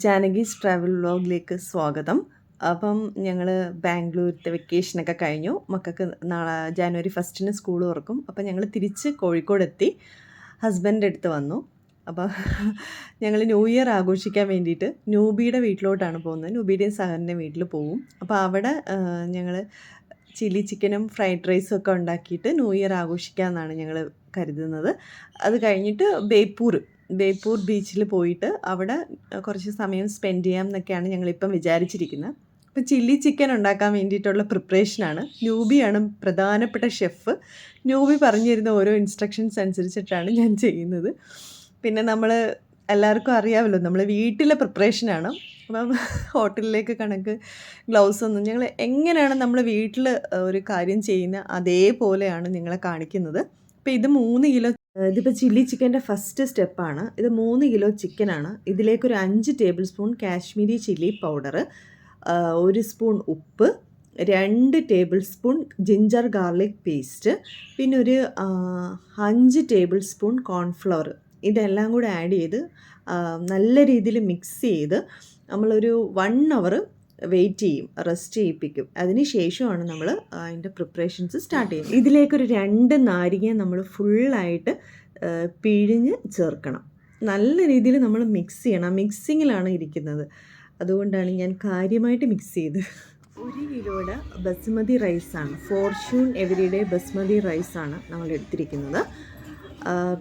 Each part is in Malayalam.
ജാനകീസ് ട്രാവൽ വ്ലോഗിലേക്ക് സ്വാഗതം. അപ്പം ഞങ്ങൾ ബാംഗ്ലൂരിലത്തെ വെക്കേഷനൊക്കെ കഴിഞ്ഞു. മക്കൾക്ക് നാളെ ജാനുവരി 1 സ്കൂൾ തുറക്കും. അപ്പം ഞങ്ങൾ തിരിച്ച് കോഴിക്കോടെത്തി. ഹസ്ബൻഡിൻ്റെ അടുത്ത് വന്നു. അപ്പോൾ ഞങ്ങൾ ന്യൂ ഇയർ ആഘോഷിക്കാൻ വേണ്ടിയിട്ട് നൂബിയുടെ വീട്ടിലോട്ടാണ് പോകുന്നത്. നൂബിയുടെയും സഹറിൻ്റെ വീട്ടിൽ പോകും. അപ്പോൾ അവിടെ ഞങ്ങൾ ചില്ലി ചിക്കനും ഫ്രൈഡ് റൈസും ഒക്കെ ഉണ്ടാക്കിയിട്ട് ന്യൂ ഇയർ ആഘോഷിക്കാമെന്നാണ് ഞങ്ങൾ കരുതുന്നത്. അത് കഴിഞ്ഞിട്ട് ബേപ്പൂർ ബീച്ചിൽ പോയിട്ട് അവിടെ കുറച്ച് സമയം സ്പെൻഡ് ചെയ്യാം എന്നൊക്കെയാണ് ഞങ്ങളിപ്പം വിചാരിച്ചിരിക്കുന്നത്. അപ്പോൾ ചില്ലി ചിക്കൻ ഉണ്ടാക്കാൻ വേണ്ടിയിട്ടുള്ള പ്രിപ്പറേഷനാണ്. നൂബിയാണ് പ്രധാനപ്പെട്ട ഷെഫ്. നൂബി പറഞ്ഞു തരുന്ന ഓരോ ഇൻസ്ട്രക്ഷൻസ് അനുസരിച്ചിട്ടാണ് ഞാൻ ചെയ്യുന്നത്. പിന്നെ നമ്മൾ എല്ലാവർക്കും അറിയാമല്ലോ, നമ്മൾ വീട്ടിലെ പ്രിപ്പറേഷനാണ്. അപ്പം ഹോട്ടലിലേക്ക് കണക്ക് ഗ്ലൗസ് ഒന്നും ഞങ്ങൾ എങ്ങനെയാണ് നമ്മൾ വീട്ടിൽ ഒരു കാര്യം ചെയ്യുന്ന അതേപോലെയാണ് നിങ്ങളെ കാണിക്കുന്നത്. അപ്പോൾ ഇത് 3 കിലോ, ഇതിപ്പോൾ ചില്ലി ചിക്കൻ്റെ ഫസ്റ്റ് സ്റ്റെപ്പാണ്. ഇത് 3 കിലോ ചിക്കനാണ്. ഇതിലേക്കൊരു 5 table spoon Kashmiri chilli powder, 1 spoon ഉപ്പ്, 2 table spoon ginger garlic paste, പിന്നെ ഒരു 5 ടേബിൾ സ്പൂൺ കോൺഫ്ലവർ. ഇതെല്ലാം കൂടെ ആഡ് ചെയ്ത് നല്ല രീതിയിൽ മിക്സ് ചെയ്ത് നമ്മളൊരു 1 hour വെയിറ്റ് ചെയ്യും, റെസ്റ്റ് ചെയ്യിപ്പിക്കും. അതിന് ശേഷമാണ് നമ്മൾ അതിൻ്റെ പ്രിപ്പറേഷൻസ് സ്റ്റാർട്ട് ചെയ്യും. ഇതിലേക്കൊരു 2 നാരങ്ങ നമ്മൾ ഫുള്ളായിട്ട് പിഴിഞ്ഞ് ചേർക്കണം. നല്ല രീതിയിൽ നമ്മൾ മിക്സ് ചെയ്യണം. മിക്സിങ്ങിലാണ് ഇരിക്കുന്നത്, അതുകൊണ്ടാണ് ഞാൻ കാര്യമായിട്ട് മിക്സ് ചെയ്ത്. 1 കിലോയുടെ ബസ്മതി റൈസാണ്, ഫോർച്യൂൺ എവരിഡേ ബസ്മതി റൈസാണ് നമ്മൾ എടുത്തിരിക്കുന്നത്.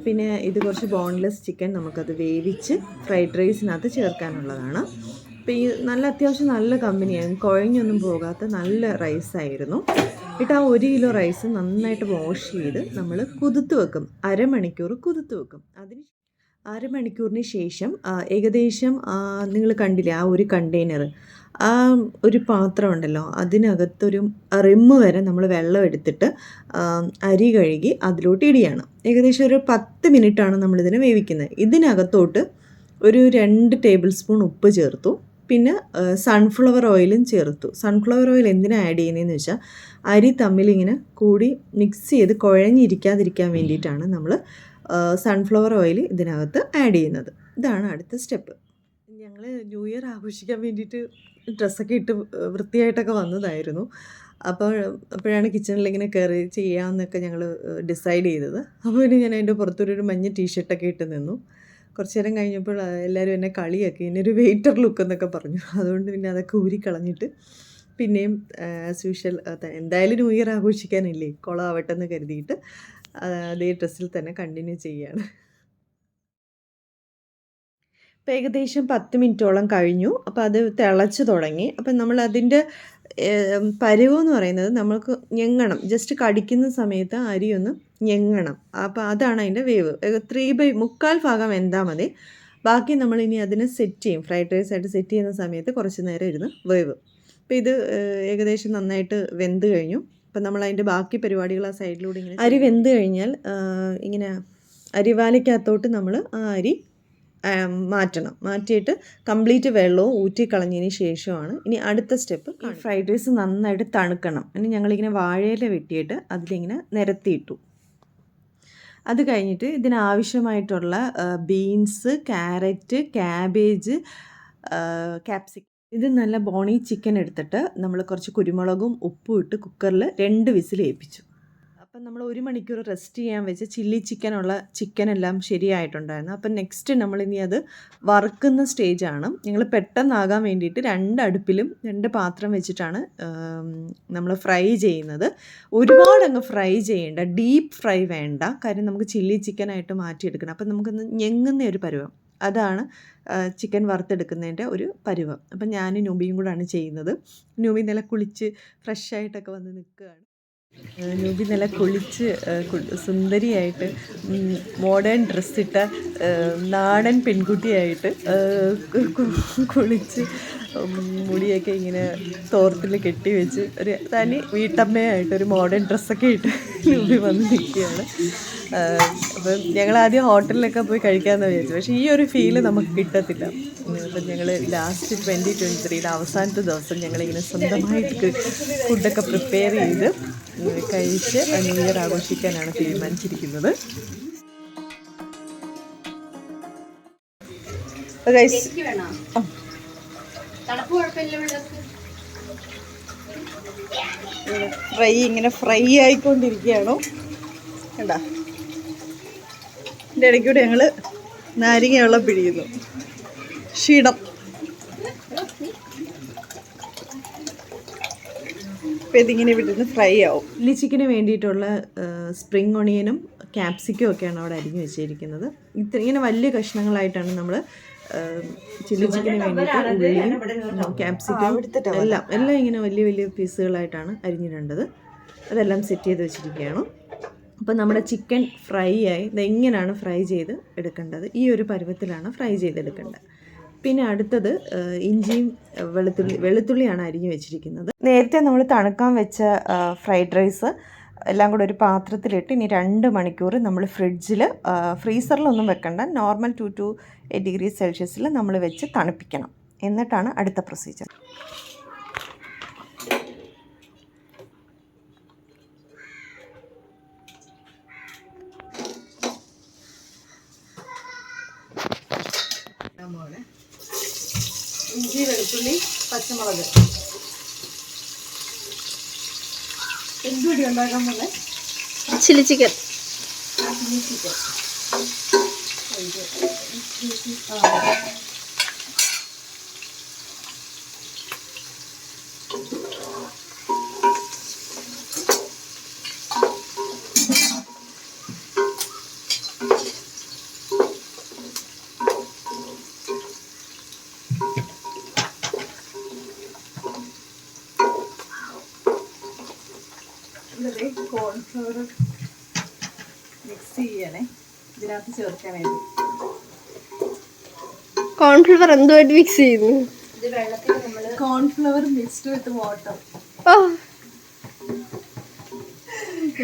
പിന്നെ ഇത് കുറച്ച് ബോൺലെസ് ചിക്കൻ, നമുക്കത് വേവിച്ച് ഫ്രൈഡ് റൈസിനകത്ത് ചേർക്കാനുള്ളതാണ്. അപ്പോൾ ഈ അത്യാവശ്യം നല്ല കമ്പനിയാണ്, കുഴഞ്ഞൊന്നും പോകാത്ത നല്ല റൈസായിരുന്നു. എന്നിട്ട് ആ 1 കിലോ റൈസ് നന്നായിട്ട് വാഷ് ചെയ്ത് നമ്മൾ കുതിർത്ത് വെക്കും. അരമണിക്കൂർ കുതിർത്ത് വെക്കും. അരമണിക്കൂറിന് ശേഷം ഏകദേശം നിങ്ങൾ കണ്ടില്ലേ ആ ഒരു കണ്ടെയ്നർ, ആ ഒരു പാത്രം ഉണ്ടല്ലോ, അതിനകത്തൊരു റിമ്മ് വരെ നമ്മൾ വെള്ളം എടുത്തിട്ട് അരി കഴുകി അതിലോട്ട് ഇടുകയാണ്. ഏകദേശം ഒരു 10 മിനിറ്റാണ് നമ്മളിതിനെ വേവിക്കുന്നത്. ഇതിനകത്തോട്ട് ഒരു 2 ടേബിൾ സ്പൂൺ ഉപ്പ് ചേർത്തു. പിന്നെ സൺഫ്ലവർ ഓയിലും ചേർത്തു. സൺഫ്ലവർ ഓയിൽ എന്തിനാണ് ആഡ് ചെയ്യുന്നതെന്ന് വെച്ചാൽ അരി തമ്മിലിങ്ങനെ കൂടി മിക്സ് ചെയ്ത് കുഴഞ്ഞിരിക്കാതിരിക്കാൻ വേണ്ടിയിട്ടാണ് നമ്മൾ സൺഫ്ലവർ ഓയിൽ ഇതിനകത്ത് ആഡ് ചെയ്യുന്നത്. ഇതാണ് അടുത്ത സ്റ്റെപ്പ്. ഞങ്ങൾ ന്യൂ ഇയർ ആഘോഷിക്കാൻ വേണ്ടിയിട്ട് ഡ്രസ്സൊക്കെ ഇട്ട് വൃത്തിയായിട്ടൊക്കെ വന്നതായിരുന്നു. അപ്പോഴാണ് കിച്ചണിലിങ്ങനെ കയറി ചെയ്യാമെന്നൊക്കെ ഞങ്ങൾ ഡിസൈഡ് ചെയ്തത്. അപ്പോൾ പിന്നെ ഞാൻ അതിൻ്റെ പുറത്തൊരു മഞ്ഞ ടീഷർട്ടൊക്കെ ഇട്ട് നിന്നു. കുറച്ച് നേരം കഴിഞ്ഞപ്പോൾ എല്ലാവരും എന്നെ കളിയാക്കി, എന്നെ ഒരു വെയിറ്റർ ലുക്ക് എന്നൊക്കെ പറഞ്ഞു. അതുകൊണ്ട് പിന്നെ അതൊക്കെ ഊരിക്കളഞ്ഞിട്ട് പിന്നെയും ആസ് യൂഷ്വൽ എന്തായാലും ന്യൂ ഇയർ ആഘോഷിക്കാനില്ലേ, കുളമാവട്ടെ എന്ന് കരുതിയിട്ട് അതേ ഡ്രസ്സിൽ തന്നെ കണ്ടിന്യൂ ചെയ്യുകയാണ്. ഇപ്പോൾ ഏകദേശം 10 മിനിറ്റോളം കഴിഞ്ഞു. അപ്പോൾ അത് തിളച്ച് തുടങ്ങി. അപ്പം നമ്മൾ അതിൻ്റെ പരുവെന്ന് പറയുന്നത് നമ്മൾക്ക് ഞെങ്ങണം, ജസ്റ്റ് കടിക്കുന്ന സമയത്ത് അരി ഒന്ന് ഞെങ്ങണം. അപ്പോൾ അതാണ് അതിൻ്റെ വേവ്. 3/4 ഭാഗം വെന്താൽ മതി. ബാക്കി നമ്മളിനി അതിനെ സെറ്റ് ചെയ്യും. ഫ്രൈഡ് റൈസായിട്ട് സെറ്റ് ചെയ്യുന്ന സമയത്ത് കുറച്ച് നേരം ഇരുന്ന് വേവ്. അപ്പോൾ ഇത് ഏകദേശം നന്നായിട്ട് വെന്ത് കഴിഞ്ഞു. അപ്പം നമ്മൾ അതിൻ്റെ ബാക്കി പരിപാടികൾ ആ സൈഡിലൂടെ ഇങ്ങനെ, അരി വെന്ത് കഴിഞ്ഞാൽ ഇങ്ങനെ അരിവാലയ്ക്കകത്തോട്ട് നമ്മൾ ആ അരി മാറ്റിയിട്ട് കംപ്ലീറ്റ് വെള്ളവും ഊറ്റിക്കളഞ്ഞതിന് ശേഷമാണ് ഇനി അടുത്ത സ്റ്റെപ്പ്. ഫ്രൈഡ് റൈസ് നന്നായിട്ട് തണുക്കണം. ഇനി ഞങ്ങളിങ്ങനെ വാഴയില വെട്ടിയിട്ട് അതിലിങ്ങനെ നിരത്തിയിട്ടു. അത് കഴിഞ്ഞിട്ട് ഇതിനാവശ്യമായിട്ടുള്ള ബീൻസ്, ക്യാരറ്റ്, ക്യാബേജ്, ക്യാപ്സിക്കം, ഇത് നല്ല ബോണി ചിക്കൻ എടുത്തിട്ട് നമ്മൾ കുറച്ച് കുരുമുളകും ഉപ്പും ഇട്ട് കുക്കറിൽ 2 വിസിൽ ഏൽപ്പിച്ചു. അപ്പം നമ്മൾ 1 മണിക്കൂർ റെസ്റ്റ് ചെയ്യാൻ വെച്ച് ചില്ലി ചിക്കനെല്ലാം ശരിയായിട്ടുണ്ടായിരുന്നു. അപ്പം നെക്സ്റ്റ് നമ്മളിനി അത് വറുക്കുന്ന സ്റ്റേജാണ്. ഞങ്ങൾ പെട്ടെന്നാകാൻ വേണ്ടിയിട്ട് 2 അടുപ്പിലും 2 പാത്രം വെച്ചിട്ടാണ് നമ്മൾ ഫ്രൈ ചെയ്യുന്നത്. ഒരുപാട് അങ്ങ് ഫ്രൈ ചെയ്യേണ്ട, ഡീപ്പ് ഫ്രൈ വേണ്ട. കാര്യം നമുക്ക് ചില്ലി ചിക്കനായിട്ട് മാറ്റിയെടുക്കണം. അപ്പം നമുക്കൊന്ന് ഞെങ്ങുന്ന ഒരു പരുവം, അതാണ് ചിക്കൻ വറുത്തെടുക്കുന്നതിൻ്റെ ഒരു പരുവം. അപ്പം ഞാനും നൂബിയും കൂടാണ് ചെയ്യുന്നത്. നൂബി നല്ല കുളിച്ച് ഫ്രഷായിട്ടൊക്കെ വന്ന് നിൽക്കുകയാണ്. നൂബി നല്ല കുളിച്ച് സുന്ദരിയായിട്ട് മോഡേൺ ഡ്രസ്സിട്ട നാടൻ പെൺകുട്ടിയായിട്ട് കുളിച്ച് മുടിയൊക്കെ ഇങ്ങനെ തോർത്തിൽ കെട്ടി വെച്ച് ഒരു തനി വീട്ടമ്മയായിട്ട് ഒരു മോഡേൺ ഡ്രസ്സൊക്കെ ഇട്ട് നൂബി വന്ന് നിൽക്കുകയാണ്. അപ്പം ഞങ്ങളാദ്യം ഹോട്ടലിലൊക്കെ പോയി കഴിക്കാമെന്ന് വിചാരിച്ചു. പക്ഷേ ഈ ഒരു ഫീല് നമുക്ക് കിട്ടത്തില്ല. അപ്പം ഞങ്ങൾ ലാസ്റ്റ് 2023 അവസാനത്തെ ദിവസം ഞങ്ങളിങ്ങനെ സ്വന്തമായിട്ട് ഫുഡൊക്കെ പ്രിപ്പയർ ചെയ്ത് കഴിച്ച് ന്യൂ ഇയർ ആഘോഷിക്കാനാണ് തീരുമാനിച്ചിരിക്കുന്നത്. ഇങ്ങനെ ഫ്രൈ ആയിക്കൊണ്ടിരിക്കുകയാണോ കണ്ടാ. ഇതിൻ്റെ ഇടയ്ക്കൂടെ ഞങ്ങൾ നാരങ്ങ വെള്ളം പിഴിയുന്നു. ക്ഷീണം. അപ്പോൾ ഇതിങ്ങനെ വിടുന്ന് ഫ്രൈ ആവും. ചില്ലി ചിക്കന് വേണ്ടിയിട്ടുള്ള സ്പ്രിംഗ് ഒണിയനും ക്യാപ്സിക്കും ഒക്കെയാണ് അവിടെ അരിഞ്ഞു വെച്ചിരിക്കുന്നത്. ഇങ്ങനെ വലിയ കഷ്ണങ്ങളായിട്ടാണ് നമ്മൾ ചില്ലി ചിക്കന് വേണ്ടിയിട്ട് ഉള്ളിയും ക്യാപ്സിക്കും എല്ലാം ഇങ്ങനെ വലിയ വലിയ പീസുകളായിട്ടാണ് അരിഞ്ഞിടേണ്ടത്. അതെല്ലാം സെറ്റ് ചെയ്ത് വെച്ചിരിക്കുകയാണ്. അപ്പോൾ നമ്മുടെ ചിക്കൻ ഫ്രൈ ആയി. ഇതെങ്ങനെയാണ് ഫ്രൈ ചെയ്ത് എടുക്കേണ്ടത്? ഈ ഒരു പരുവത്തിലാണ് ഫ്രൈ ചെയ്തെടുക്കേണ്ടത്. പിന്നെ അടുത്തത് ഇഞ്ചിയും വെളുത്തുള്ളിയാണ് അരിഞ്ഞു വെച്ചിരിക്കുന്നത്. നേരത്തെ നമ്മൾ തണുക്കാൻ വെച്ച ഫ്രൈഡ് റൈസ് എല്ലാം കൂടെ ഒരു പാത്രത്തിലിട്ട് ഇനി 2 മണിക്കൂർ നമ്മൾ ഫ്രീസറിലൊന്നും വെക്കണ്ട, നോർമൽ 2 to 8 ഡിഗ്രി സെൽഷ്യസിൽ നമ്മൾ വെച്ച് തണുപ്പിക്കണം. എന്നിട്ടാണ് അടുത്ത പ്രൊസീജിയർ. ഇഞ്ചി, വെളുത്തുള്ളി, പച്ചമുളക് എന്തുകൂടി ഉണ്ടാക്കാൻ പോലെ ചില്ലി ചിക്കൻ. കോൺഫ്ലവർ മിക്സ് ചെയ്യണേ ഇതിനകത്ത് ചേർക്കാൻ വേണ്ടി. കോൺഫ്ലവർ എന്തുമായിട്ട് മിക്സ് ചെയ്യുന്നു? കോൺഫ്ലവർ മിക്സ്ഡ് വിത്ത് വാട്ടർ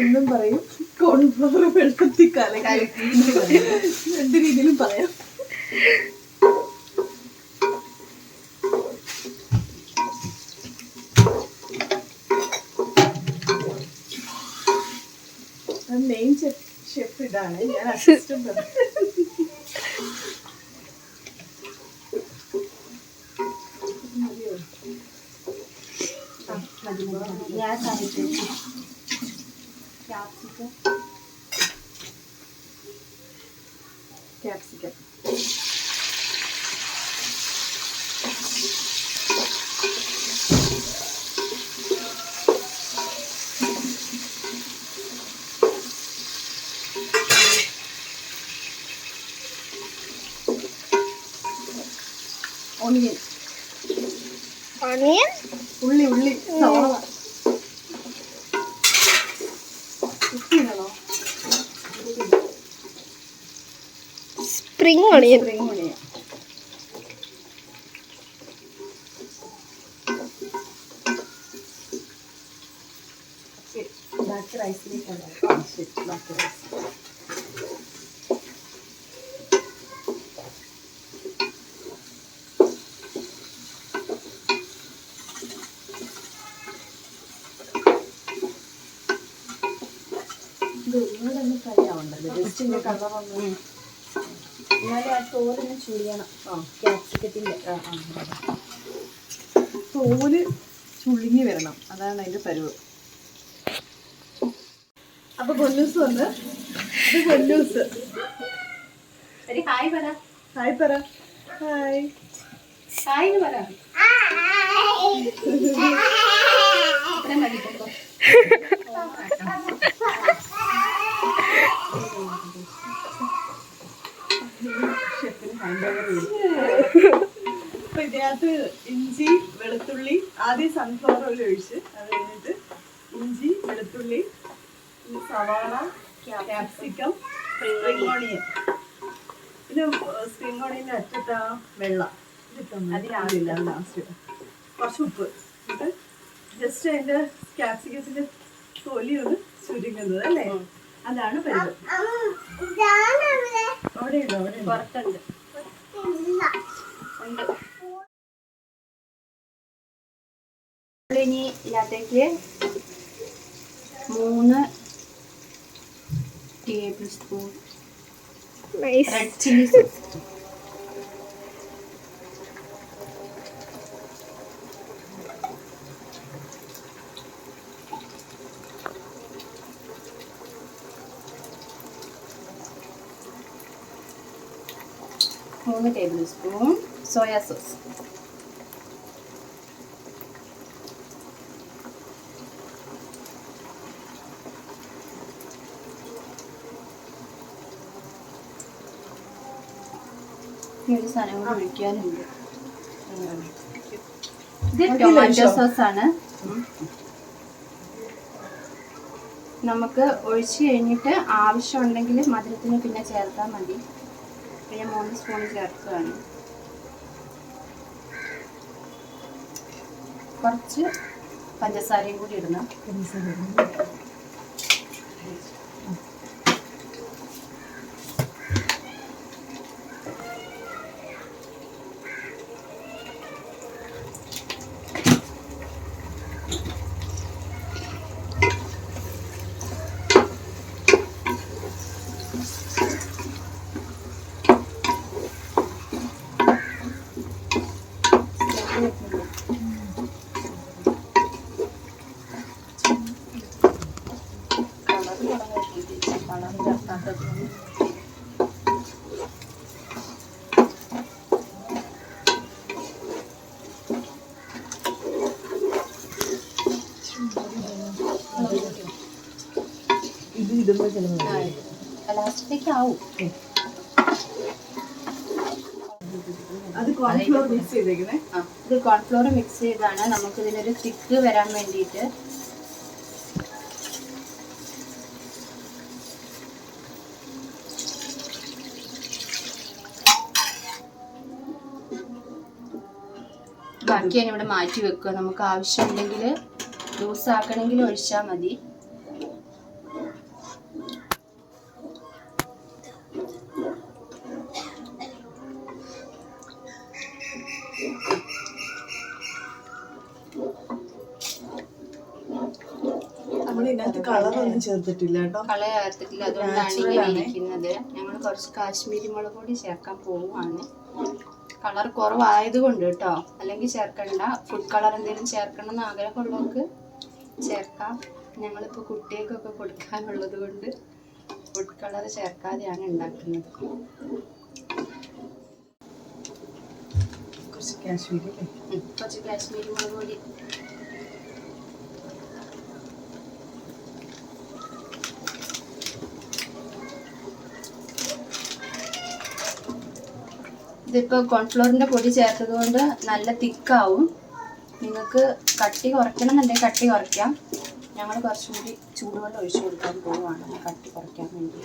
എന്നും പറയും. കോൺഫ്ലവർ വെള്ളത്തിൽ കലക്കി 2 രീതിയിലും പറയാം. മെയിൻ ഷെഫ് ഇതാണ്, ഞാൻ അസിസ്റ്റന്റ്. ക്യാപ്സിക്കം ഓണിയൻ ഉള്ളി സവാള സ്പ്രിംഗ് ഒണിയൻ. ബാക്കി റൈസിലേക്കാണ്. ബാക്കി റൈസ് ഒരുപാടൊന്നും ഫ്രൈ ആവണ്ടല്ലോ, ജസ്റ്റ് കളറൊന്നും. എന്നാലും ആ തോലൊന്ന് ചുളിയണം. ക്യാപ്സിക്കത്തിൻ്റെ തോല് ചുളുങ്ങി വരണം, അതാണ് അതിൻ്റെ പരുവ്. അപ്പൊ പൊന്നൂസ് വന്ന്, ഇത് പൊന്നൂസ്. ഹായ് പറ. ഹായ് പറ. ഹായ് ഹായ് പറ. അപ്പൊ ഇതിനകത്ത് ഇഞ്ചി, വെളുത്തുള്ളി, ആദ്യം സൺഫ്ലവർ ഓയിൽ ഒഴിച്ച്, അത് കഴിഞ്ഞിട്ട് ഇഞ്ചി, വെളുത്തുള്ളി, സവാള, ക്യാപ്സിക്കം, സ്പ്രിംഗ് ഓണിയൻ. ഇത് സ്പ്രിംഗ് ഓണിയൻ്റെ അറ്റത്താ വെള്ളം അതിനാവില്ല, അത് ലാസ്റ്റ് ഇടാം. കുറച്ച് ഉപ്പ് എന്നിട്ട് ജസ്റ്റ് അതിൻ്റെ ക്യാപ്സിക്കത്തിൻ്റെ തൊലി ഒന്ന് ചുരുങ്ങുന്നത് അല്ലേ, അതാണ് പരിവ്. അവിടെ ഉണ്ടോ? അവിടെ പുറത്തുണ്ട്. ഇനി ഇതിനകത്തേക്ക് 3 table spoon red chilli sauce, 3 table spoon soya sauce. ഈ ഒരു സാധനം കൂടെ ഒഴിക്കാനുണ്ട്. ഇത് ടൊമാറ്റോ സോസാണ്. നമുക്ക് ഒഴിച്ച് കഴിഞ്ഞിട്ട് ആവശ്യമുണ്ടെങ്കിൽ മധുരത്തിന് പിന്നെ ചേർത്താൽ മതി. പിന്നെ 3 സ്പൂൺ ചേർക്കുകയാണ്. കുറച്ച് പഞ്ചസാരയും കൂടി ഇടണം. ലാസ്റ്റിലേക്ക് ആവും. അത് കോൺഫ്ലോർ മിക്സ് ചെയ്തേക്കുന്നേ. ഇത് കോൺഫ്ലോർ മിക്സ് ചെയ്താണ് നമുക്ക് ഇതിനൊരു തിക്ക് വരാൻ വേണ്ടിയിട്ട്. ബാക്കി ഞാനിവിടെ മാറ്റി വെക്കുക. നമുക്ക് ആവശ്യമുണ്ടെങ്കിൽ ലൂസ് ആക്കണമെങ്കിൽ ഒഴിച്ചാൽ മതി. കളറൊന്നും ചേർത്തിട്ടില്ല കേട്ടോ. കളർ ചേർത്തിട്ടില്ല, അതുകൊണ്ടാണ് ഇങ്ങനെ ഇരിക്കുന്നത്. ഞങ്ങൾ കുറച്ച് കാശ്മീരി മുളക് പൊടി ചേർക്കാൻ പോവുകയാണ്. കളർ കുറവായതുകൊണ്ട് കേട്ടോ, അല്ലെങ്കിൽ ചേർക്കണ്ട. ഫുഡ് കളർ എന്തെങ്കിലും ചേർക്കണം എന്ന് ആഗ്രഹമുള്ളവർക്ക് ചേർക്കാം. ഞങ്ങളിപ്പോൾ കുട്ടികൾക്കൊക്കെ കൊടുക്കാനുള്ളത് കൊണ്ട് ഫുഡ് കളർ ചേർക്കാതെയാണ് ഉണ്ടാക്കുന്നത്. കുറച്ച് കാശ്മീരി മുളക് പൊടി. ഇതിപ്പോൾ കോൺഫ്ലോറിൻ്റെ പൊടി ചേർത്തത് കൊണ്ട് നല്ല തിക്കാവും. നിങ്ങൾക്ക് കട്ടി കുറയ്ക്കണം എന്നുണ്ടെങ്കിൽ കട്ടി കുറയ്ക്കാം. ഞങ്ങൾ കുറച്ചും കൂടി ചൂടുവെള്ളം ഒഴിച്ചു കൊടുക്കാൻ പോവുകയാണ് കട്ടി കുറയ്ക്കാൻ വേണ്ടി.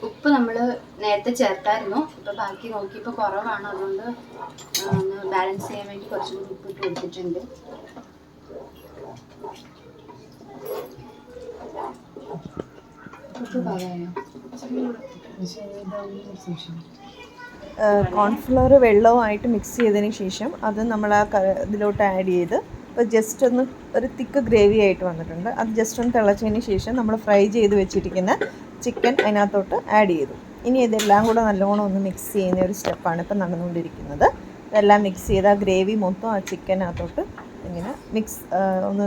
ഉപ്പ് നമ്മൾ നേരത്തെ ചേർത്തായിരുന്നു. ഇപ്പോൾ ബാക്കി നോക്കിയപ്പോൾ കുറവാണ്, അതുകൊണ്ട് ഒന്ന് ബാലൻസ് ചെയ്യാൻ വേണ്ടി കുറച്ചും കൂടി ഉപ്പിട്ട് കൊടുത്തിട്ടുണ്ട്. കോൺഫ്ലവർ വെള്ളവുമായിട്ട് മിക്സ് ചെയ്തതിന് ശേഷം അത് നമ്മൾ ആ ഇതിലോട്ട് ആഡ് ചെയ്ത് ഇപ്പോൾ ജസ്റ്റ് ഒന്ന് ഒരു തിക്ക് ഗ്രേവി ആയിട്ട് വന്നിട്ടുണ്ട്. അത് ജസ്റ്റ് ഒന്ന് തിളച്ചതിന് ശേഷം നമ്മൾ ഫ്രൈ ചെയ്ത് വെച്ചിരിക്കുന്ന ചിക്കൻ അതിനകത്തോട്ട് ആഡ് ചെയ്തു. ഇനി ഇതെല്ലാം കൂടെ നല്ലോണം ഒന്ന് മിക്സ് ചെയ്യുന്ന ഒരു സ്റ്റെപ്പാണ് ഇപ്പം നടന്നുകൊണ്ടിരിക്കുന്നത്. ഇതെല്ലാം മിക്സ് ചെയ്ത് ആ ഗ്രേവി മൊത്തം ആ ചിക്കനകത്തോട്ട് ഇങ്ങനെ മിക്സ് ഒന്ന്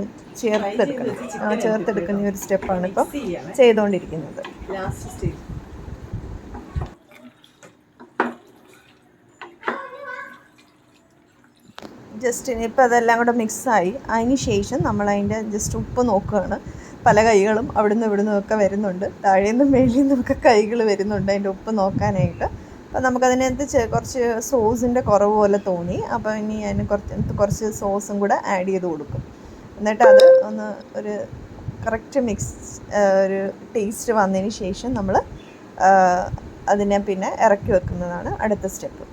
ചേർത്തെടുക്കുന്ന ഒരു സ്റ്റെപ്പാണ് ഇപ്പം ചെയ്തുകൊണ്ടിരിക്കുന്നത്. ലാസ്റ്റ് സ്റ്റേജ് ജസ്റ്റ് ഇനിയിപ്പോൾ അതെല്ലാം കൂടെ മിക്സായി അതിന് ശേഷം നമ്മളതിൻ്റെ ജസ്റ്റ് ഉപ്പ് നോക്കുകയാണ്. പല കൈകളും അവിടുന്ന് ഇവിടുന്ന് ഒക്കെ വരുന്നുണ്ട്, താഴേന്നും മേളിൽ നിന്നൊക്കെ കൈകൾ വരുന്നുണ്ട് അതിൻ്റെ ഉപ്പ് നോക്കാനായിട്ട്. അപ്പോൾ നമുക്കതിനകത്ത് കുറച്ച് സോസിൻ്റെ കുറവ് പോലെ തോന്നി. അപ്പോൾ ഇനി അതിന് കുറച്ച് സോസും കൂടെ ആഡ് ചെയ്ത് കൊടുക്കും. എന്നിട്ട് അത് ഒന്ന് ഒരു കറക്റ്റ് ഒരു ടേസ്റ്റ് വന്നതിന് ശേഷം നമ്മൾ അതിനെ പിന്നെ ഇറക്കി വെക്കുന്നതാണ് അടുത്ത സ്റ്റെപ്പ്.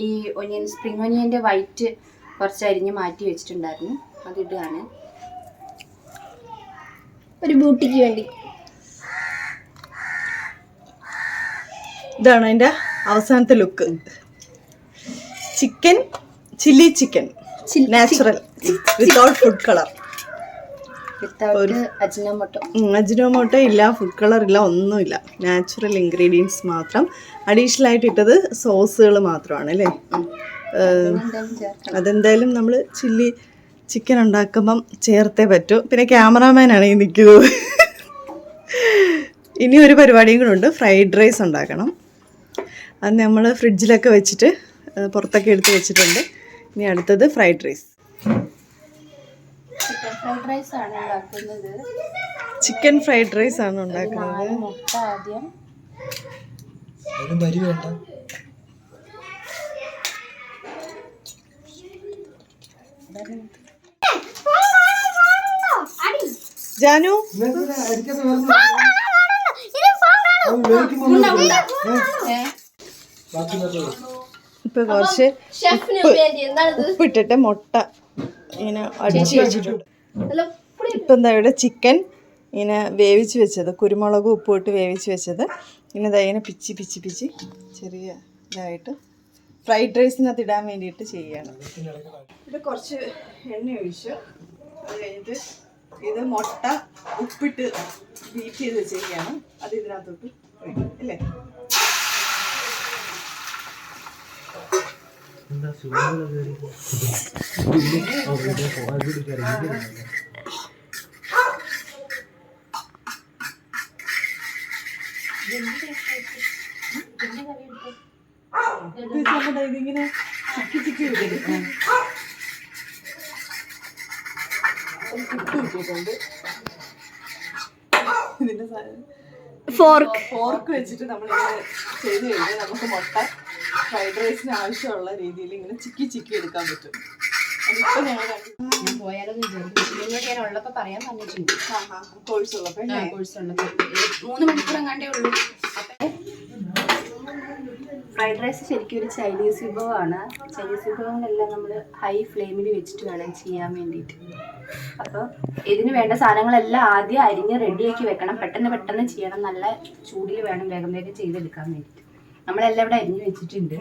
ഈ സ്പ്രിംഗ് ഒനിയൻ്റെ വൈറ്റ് കുറച്ച് അരിഞ്ഞ് മാറ്റി വെച്ചിട്ടുണ്ടായിരുന്നു, അതിടുകയാണ്. ഒരു ബൂട്ടിക്ക് വേണ്ടി. ഇതാണ് അതിൻ്റെ അവസാനത്തെ look. Chicken, chilli chicken, natural, without food colour. Without Ajinomoto. Ajinomoto ഇല്ല, ഫുഡ് കളർ ഇല്ല, ഒന്നുമില്ല. നാച്ചുറൽ ഇൻഗ്രീഡിയൻസ് മാത്രം. അഡീഷണൽ ആയിട്ട് ഇട്ടത് സോസുകൾ മാത്രമാണ് അല്ലേ? അതെന്തായാലും നമ്മൾ ചില്ലി ചിക്കൻ ഉണ്ടാക്കുമ്പം ചേർത്തേ പറ്റൂ. പിന്നെ ക്യാമറാമാനാണ് ഈ നിൽക്കുന്നത്. ഇനി ഒരു പരിപാടിയും കൂടെ ഉണ്ട്, ഫ്രൈഡ് റൈസ് ഉണ്ടാക്കണം. അത് നമ്മൾ ഫ്രിഡ്ജിലൊക്കെ വെച്ചിട്ട് പുറത്തൊക്കെ എടുത്ത് വെച്ചിട്ടുണ്ട്. ഇനി അടുത്തത് fried rice. Chicken fried rice chicken fried rice ആണ് ഉണ്ടാക്കുന്നത്. ആണ് ഉണ്ടാക്കുന്നത്. മുട്ട ആദ്യം ജാനു ഇപ്പൊ കുറച്ച് ഉപ്പിട്ടിട്ട് മുട്ട ഇങ്ങനെ അടിച്ച് വെച്ചിട്ടുണ്ട്. ഇപ്പം എന്താ ഇവിടെ ചിക്കൻ ഇങ്ങനെ വേവിച്ച് വെച്ചത്, കുരുമുളകും ഉപ്പും ഇട്ട് വേവിച്ച് വെച്ചത് ഇങ്ങനെ ഇതാ ഇങ്ങനെ പിച്ചി പിച്ചി പിച്ചി ചെറിയ ഇതായിട്ട് ഫ്രൈഡ് റൈസിനകത്ത് ഇടാൻ വേണ്ടിയിട്ട് ചെയ്യുകയാണ്. ഇത് കുറച്ച് എണ്ണ ഒഴിച്ചു. അത് കഴിഞ്ഞിട്ട് ഇത് മുട്ട ഉപ്പിട്ട് ബീറ്റ് ചെയ്ത് വെച്ചിരിക്കുകയാണ്. അത് ഇതിനകത്തോട്ട് ഒഴിക്കും അല്ലേ? ഇതിങ്ങനെ ചിക്കി ചിക്കി എടുക്കും. ഇതിന്റെ ഫോർക്ക് വെച്ചിട്ട് നമ്മളിങ്ങനെ ചെയ്ത് കഴിഞ്ഞാൽ നമുക്ക് മുട്ട ഫ്രൈഡ് റൈസിന് ആവശ്യമുള്ള രീതിയിൽ ഇങ്ങനെ ചിക്കി ചിക്കി എടുക്കാൻ പറ്റും. അതിപ്പോൾ ഞങ്ങൾ ഉള്ളപ്പോ പറയാൻ പറഞ്ഞിട്ടുണ്ട്. കോഴ്സുള്ളപ്പോൾ 3 മണിക്കൂർ എങ്ങാണ്ടേ ഉള്ളൂ. ഫ്രൈഡ് റൈസ് ശരിക്കും ഒരു ചൈനീസ് വിഭവമാണ്. ചൈനീസ് വിഭവങ്ങളെല്ലാം നമ്മൾ ഹൈ ഫ്ലെയിമിൽ വെച്ചിട്ട് വേണം ചെയ്യാൻ വേണ്ടിയിട്ട്. അപ്പോൾ ഇതിന് വേണ്ട സാധനങ്ങളെല്ലാം ആദ്യം അരിഞ്ഞ് റെഡിയാക്കി വെക്കണം. പെട്ടെന്ന് പെട്ടെന്ന് ചെയ്യണം. നല്ല ചൂടിൽ വേണം വേഗം വേഗം ചെയ്തെടുക്കാൻ വേണ്ടിയിട്ട്. നമ്മളെല്ലാം ഇവിടെ അരിഞ്ഞ് വെച്ചിട്ടുണ്ട്.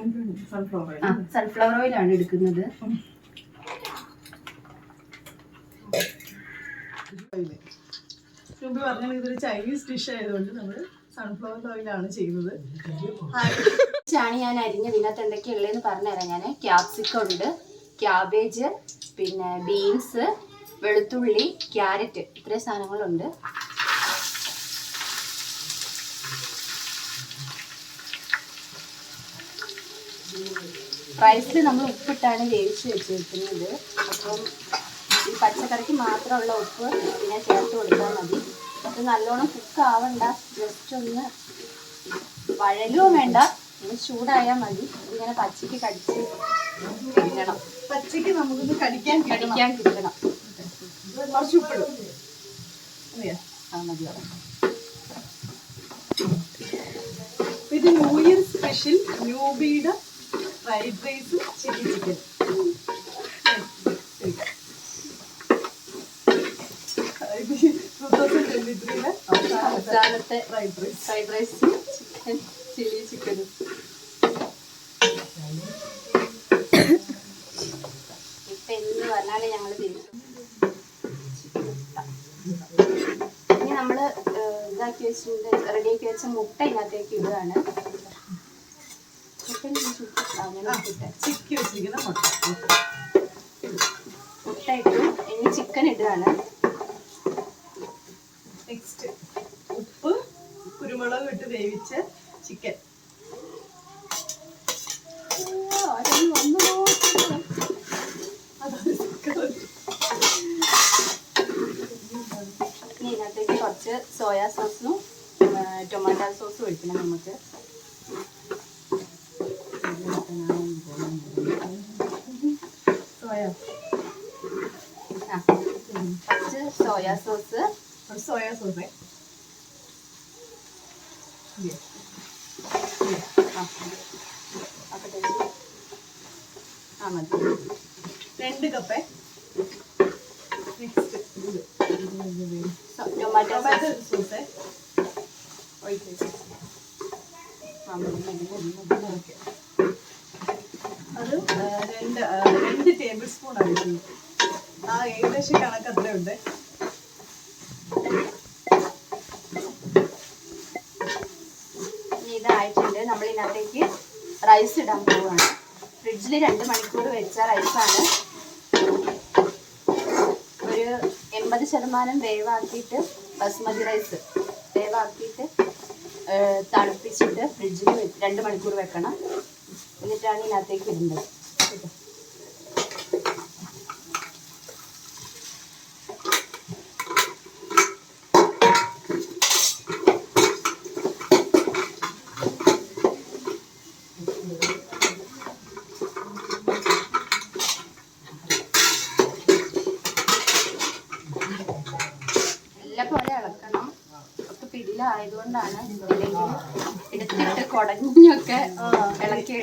സൺഫ്ലവർ ഓയിലാണ് എടുക്കുന്നത്. പറഞ്ഞാൽ ഇതൊരു ചൈനീസ് ഡിഷ് ആയതുകൊണ്ട് നമ്മൾ സൺഫ്ലവർ ഓയിലാണ് ചെയ്യുന്നത്. ആണ് ഞാൻ അരിഞ്ഞത്. ഇതിനകത്ത് എന്തൊക്കെയുള്ളതെന്ന് പറഞ്ഞുതരാം. ഞാൻ ക്യാപ്സിക്കം ഉണ്ട്, ക്യാബേജ്, പിന്നെ ബീൻസ്, വെളുത്തുള്ളി, ക്യാരറ്റ്, ഇത്രയും സാധനങ്ങളുണ്ട്. റൈസിൽ നമ്മൾ ഉപ്പിട്ടാണ് വേവിച്ച് വെച്ചിരിക്കുന്നത്. അപ്പം ഈ പച്ചക്കറിക്ക് മാത്രമുള്ള ഉപ്പ് ഇതിനെ ചേർത്ത് കൊടുത്താൽ മതി. അത് നല്ലോണം കുക്ക് ആവണ്ട, ജസ്റ്റ് ഒന്ന് വഴലുകയോ വേണ്ട, ഇനി ചൂടായാൽ മതി. ഇതിങ്ങനെ പച്ചയ്ക്ക് കടിച്ച് തിന്നണം. പച്ചയ്ക്ക് നമുക്കൊന്ന് കടിക്കാൻ കിട്ടണം. കുറച്ച് ഉപ്പിടും. ആ മതിയോ? ഇത് ന്യൂ ഇയർ സ്പെഷ്യൽ ന്യൂബിയുടെ ഫ്രൈഡ് റൈസ് ചില്ലി ചിക്കൻ. അവസാനത്തെ ഫ്രൈഡ് റൈസ് ചിക്കൻ ചില്ലി ചിക്കനും. ഇപ്പൊ എന്ന് പറഞ്ഞാല് ഞങ്ങൾ തിരിച്ചു. ഇനി നമ്മള് ഇതാക്കി വെച്ചിട്ട് റെഡിയാക്കി വെച്ച മുട്ട ഇതിനകത്തേക്ക് ഇടുകയാണ്. മുട്ട ഇട്ടു. ഇനി ചിക്കൻ ഇടുകയാണ്. നെക്സ്റ്റ് ഉപ്പ് കുരുമുളക് ഇട്ട് വേവിച്ച ചിക്കൻ. ഇനി ഇതിനകത്തേക്ക് കുറച്ച് സോയാ സോസും ടൊമാറ്റോ സോസും ഒഴിക്കണം നമുക്ക്. കുറച്ച് സോയാ സോസ്. ആ മതി. 2 കപ്പ്. നെക്സ്റ്റ് ടൊമാറ്റോ സോസ് അത് 2 ടേബിൾ സ്പൂൺ ആയിരുന്നു. ഏകദേശം കണക്ക് അത്രയുണ്ട്. ഇതായിട്ടുണ്ട്. നമ്മൾ ഇതിനകത്തേക്ക് റൈസ് ഇടാൻ പോവുകയാണ്. ഫ്രിഡ്ജിൽ 2 മണിക്കൂർ വെച്ച റൈസാണ്. ഒരു 80% വേവാക്കിയിട്ട് ബസ്മതി റൈസ് വേവാക്കിയിട്ട് തണുപ്പിച്ചിട്ട് ഫ്രിഡ്ജിൽ 2 മണിക്കൂർ വെക്കണം. എന്നിട്ടാണ് ഇതിനകത്തേക്ക് ഇടുന്നത്. പോലെ ഇളക്കണം. ഒക്കെ പിടിയിലായതുകൊണ്ടാണ്, അല്ലെങ്കിൽ എടുത്തിട്ട് കുടഞ്ഞൊക്കെ ഇളക്കി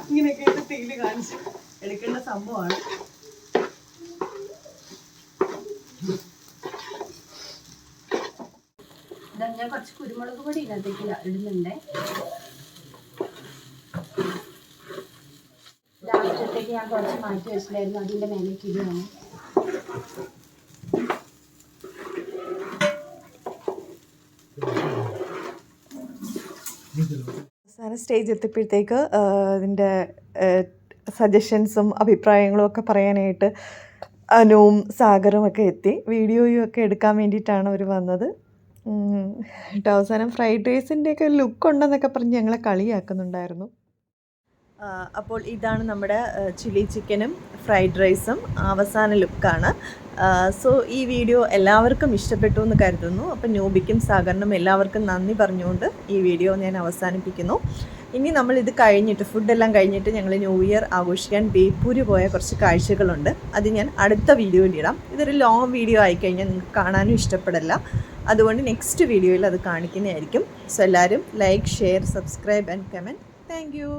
ഇങ്ങനെയൊക്കെ തീയില് കാണിച്ച് എടുക്കേണ്ട സംഭവമാണ്. ഞാൻ കുറച്ച് കുരുമുളക് പൊടി ഇതിനകത്തേക്ക് ഇടുന്നുണ്ട്. രാവിലത്തേക്ക് ഞാൻ കുറച്ച് മാറ്റി വെച്ചിട്ടായിരുന്നു, അതിൻ്റെ മേലേക്ക് ഇടുകയാണ്. അവസാന സ്റ്റേജ് എത്തിയപ്പോഴത്തേക്ക് ഇതിൻ്റെ സജഷൻസും അഭിപ്രായങ്ങളും ഒക്കെ പറയാനായിട്ട് അനുവും സാഗറും ഒക്കെ എത്തി. വീഡിയോയും ഒക്കെ എടുക്കാൻ വേണ്ടിയിട്ടാണ് അവർ വന്നത്. അവസാനം ഫ്രൈഡ് റൈസിൻ്റെയൊക്കെ ലുക്ക് ഉണ്ടെന്നൊക്കെ പറഞ്ഞ് ഞങ്ങളെ കളിയാക്കുന്നുണ്ടായിരുന്നു. അപ്പോൾ ഇതാണ് നമ്മുടെ ചില്ലി ചിക്കനും ഫ്രൈഡ് റൈസും അവസാന ലുക്കാണ്. സോ ഈ വീഡിയോ എല്ലാവർക്കും ഇഷ്ടപ്പെട്ടു എന്ന് കരുതുന്നു. അപ്പോൾ നൂബിക്കും സാഗറിനും എല്ലാവർക്കും നന്ദി പറഞ്ഞുകൊണ്ട് ഈ വീഡിയോ ഞാൻ അവസാനിപ്പിക്കുന്നു. ഇനി നമ്മളിത് കഴിഞ്ഞിട്ട് ഫുഡെല്ലാം കഴിഞ്ഞിട്ട് ഞങ്ങൾ ന്യൂ ഇയർ ആഘോഷിക്കാൻ ബേപ്പൂര് പോയ കുറച്ച് കാഴ്ചകളുണ്ട്. അത് ഞാൻ അടുത്ത വീഡിയോയിൽ ഇടാം. ഇതൊരു ലോങ് വീഡിയോ ആയിക്കഴിഞ്ഞാൽ നിങ്ങൾക്ക് കാണാനും ഇഷ്ടപ്പെടില്ല. അതുകൊണ്ട് നെക്സ്റ്റ് വീഡിയോയിൽ അത് കാണിക്കുന്നതായിരിക്കും. സോ എല്ലാവരും like, share, subscribe and comment. Thank you.